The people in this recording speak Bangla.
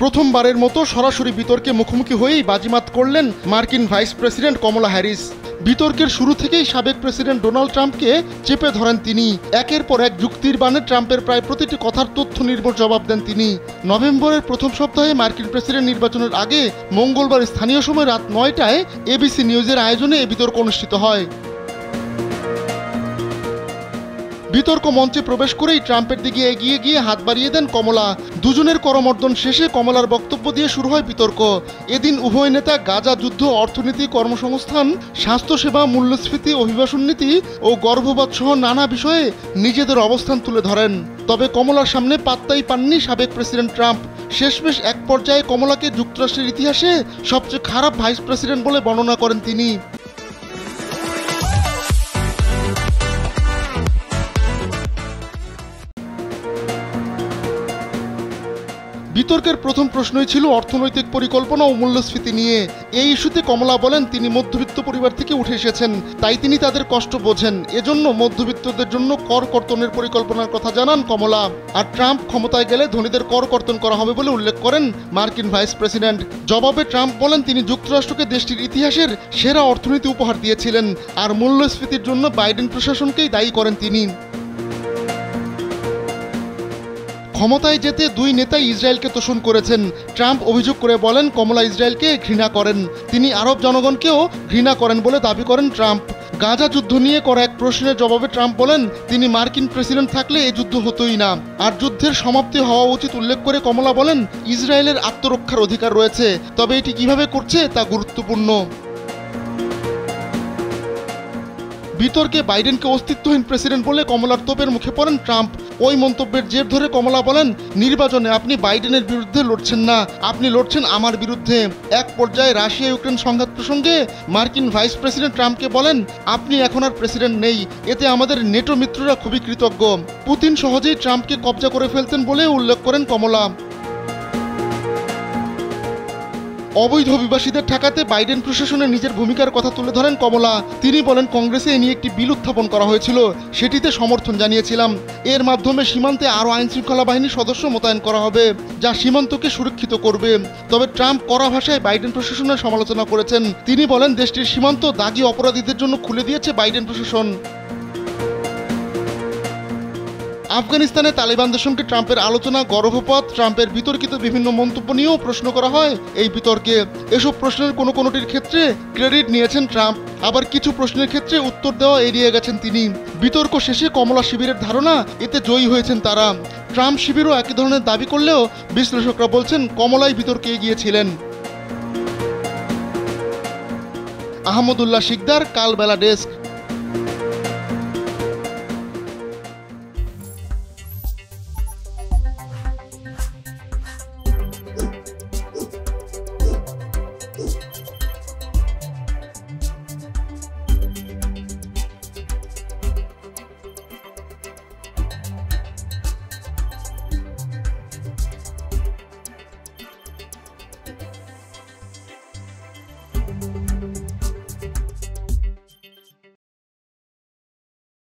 প্রথমবারের মতো সরাসরি বিতর্কে মুখোমুখি হয়েই বাজিমাত করলেন মার্কিন ভাইস প্রেসিডেন্ট কমলা হ্যারিস। বিতর্কের শুরু থেকেই সাবেক প্রেসিডেন্ট ডোনাল্ড ট্রাম্পকে চেপে ধরেন তিনি। একের পর এক যুক্তির বাণে ট্রাম্পের প্রায় প্রতিটি কথার তথ্য নির্ভর জবাব দেন তিনি। নভেম্বরের প্রথম সপ্তাহে মার্কিন প্রেসিডেন্ট নির্বাচনের আগে মঙ্গলবার স্থানীয় সময় রাত ৯টায় এবিসি নিউজের আয়োজনে এ বিতর্ক অনুষ্ঠিত হয়। বিতর্ক মঞ্চে প্রবেশ করেই ট্রাম্পের দিকে এগিয়ে গিয়ে হাত বাড়িয়ে দেন কমলা। দুজনের করমর্দন শেষে কমলার বক্তব্য দিয়ে শুরু হয় বিতর্ক। এদিন উভয় নেতা গাজা যুদ্ধ, অর্থনীতি, কর্মসংস্থান, স্বাস্থ্যসেবা, মূল্যস্ফীতি, অভিবাসন নীতি ও গর্ভপাত সহ নানা বিষয়ে নিজেদের অবস্থান তুলে ধরেন। তবে কমলার সামনে পাত্তাই পাননি সাবেক প্রেসিডেন্ট ট্রাম্প। শেষমেশ এক পর্যায়ে কমলাকে যুক্তরাষ্ট্রের ইতিহাসে সবচেয়ে খারাপ ভাইস প্রেসিডেন্ট বলে বর্ণনা করেন তিনি। বিতর্কের প্রথম প্রশ্নই ছিল অর্থনৈতিক পরিকল্পনা ও মূল্যস্ফীতি নিয়ে। এই ইস্যুতে কমলা বলেন তিনি মধ্যবিত্ত পরিবার থেকে উঠে এসেছেন, তাই তিনি তাদের কষ্ট বোঝেন। এজন্য মধ্যবিত্তদের জন্য কর কর্তনের পরিকল্পনার কথা জানান কমলা। আর ট্রাম্প ক্ষমতায় গেলে ধনীদের কর কর্তন করা হবে বলে উল্লেখ করেন মার্কিন ভাইস প্রেসিডেন্ট। জবাবে ট্রাম্প বলেন তিনি যুক্তরাষ্ট্রকে দেশটির ইতিহাসের সেরা অর্থনীতি উপহার দিয়েছিলেন, আর মূল্যস্ফীতির জন্য বাইডেন প্রশাসনকেই দায়ী করেন তিনি। ক্ষমতায় যেতে দুই নেতাই ইসরায়েলকে তোষণ করেছেন। ট্রাম্প অভিযোগ করে বলেন কমলা ইসরায়েলকে ঘৃণা করেন, তিনি আরব জনগণকেও ঘৃণা করেন বলে দাবি করেন ট্রাম্প। গাজা যুদ্ধ নিয়ে করা এক প্রশ্নের জবাবে ট্রাম্প বলেন তিনি মার্কিন প্রেসিডেন্ট থাকলে এই যুদ্ধ হতোই না, আর যুদ্ধের সমাপ্তি হওয়া উচিত উল্লেখ করে কমলা বলেন ইসরায়েলের আত্মরক্ষার অধিকার রয়েছে, তবে এটি কিভাবে করছে তা গুরুত্বপূর্ণ। বিতর্কে বাইডেনকে অস্তিত্বহীন প্রেসিডেন্ট বলে কমলার তোপের মুখে পড়েন ট্রাম্প। ওই মন্তব্যের জের ধরে কমলা বলেন নির্বাচনে আপনি বাইডেনের বিরুদ্ধে লড়ছেন না, আপনি লড়ছেন আমার বিরুদ্ধে। এক পর্যায়ে রাশিয়া ইউক্রেন সংঘাত প্রসঙ্গে মার্কিন ভাইস প্রেসিডেন্ট ট্রাম্পকে বলেন আপনি এখন আর প্রেসিডেন্ট নেই, এতে আমাদের নেটো মিত্ররা খুবই কৃতজ্ঞ। পুতিন সহজেই ট্রাম্পকে কবজা করে ফেলতেন বলে উল্লেখ করেন কমলা। অবৈধ অভিবাসীদের ঠেকাতে বাইডেন প্রশাসনের নিজের ভূমিকার কথা তুলে ধরেন কমলা। তিনি বলেন কংগ্রেসে এ নিয়ে একটি বিল উত্থাপন করা হয়েছিল, সেটিতে সমর্থন জানিয়েছিলাম। এর মাধ্যমে সীমান্তে আরও আইনশৃঙ্খলা বাহিনীর সদস্য মোতায়েন করা হবে, যা সীমান্তকে সুরক্ষিত করবে। তবে ট্রাম্প কড়া ভাষায় বাইডেন প্রশাসনের সমালোচনা করেছেন। তিনি বলেন দেশটির সীমান্ত দাগী অপরাধীদের জন্য খুলে দিয়েছে বাইডেন প্রশাসন। আফগানিস্তানে তালিবানদের সঙ্গে ট্রাম্পের আলোচনা, গর্ভপাত, ট্রাম্পের বিতর্কিত বিভিন্ন মন্তব্য নিয়েও প্রশ্ন করা হয় এই বিতর্কে। এসব প্রশ্নের কোনোটির ক্ষেত্রে ক্রেডিট নিয়েছেন ট্রাম্প, আবার কিছু প্রশ্নের ক্ষেত্রে উত্তর দেওয়া এড়িয়ে গেছেন তিনি। বিতর্ক শেষে কমলা শিবিরের ধারণা এতে জয়ী হয়েছেন তারা। ট্রাম্প শিবিরও একই ধরনের দাবি করলেও বিশ্লেষকরা বলছেন কমলাই বিতর্কে এগিয়েছিলেন। আহমদুল্লাহ শিকদার, কালবেলা ডেস্ক।